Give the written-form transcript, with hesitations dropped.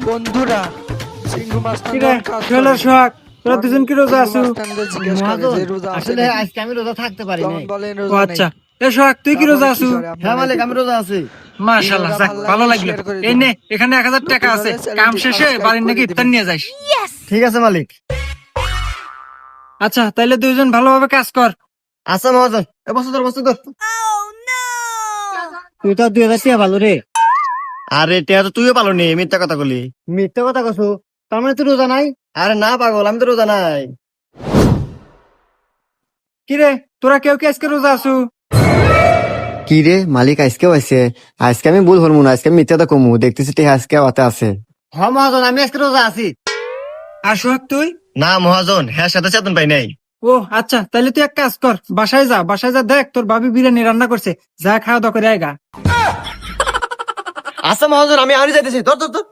বন্ধুরা সিংহু মাস্টার কি রে চলো সোহাগ তোরা দুজন কি রোজা আছো? আসলে আজকে আমি রোজা থাকতে পারি নাই। ও আচ্ছা এ সোহাগ তুই কি রোজা আছো? হ্যাঁ মালিক আমি রোজা আছি। মাশাআল্লাহ যাক ভালো লাগলো। এই নে এখানে 1000 টাকা আছে, কাম শেষে বাড়ির নাকি ইফতার নিয়ে যাস। ঠিক আছে মালিক। আচ্ছা তাইলে দুইজন ভালোভাবে কাজ কর। আচ্ছা মহাজন এ বসো তোর তুই তো 2000 টাকা ভালো রে। আরে টিয়া তো তুইও পালো নি, মিথ্যা কথা বলি। মিথ্যা কথা কছো তার মানে তুই রোজা নাই? আরে না পাগল আমি তো রোজা নাই। কি রে তোরা কেউ কি আজকে রোজা আছো? কি রে মালিক আজকেও আছে? আজকে আমি ভুল হরমু না, আজকে আমি মিথ্যাটা কমু দেখতেছি টিয়া আজকে হাতে আছে। হ্যাঁ মহাজন আমি আজকে রোজা আছি। আর সোহাগ তুই? না মহাজন হ্যাঁ সাথে চেতন পাই নাই। ও আচ্ছা তাইলে তুই এক কাজ কর, বাসায় যা দেখ তোর ভাবি বিরিয়ানি রান্না করছে, যা খাওয়া দাওয়া করে আয়গা। আচ্ছা মহাজন আমি আনি যাইতেছি। ধর ধর ধর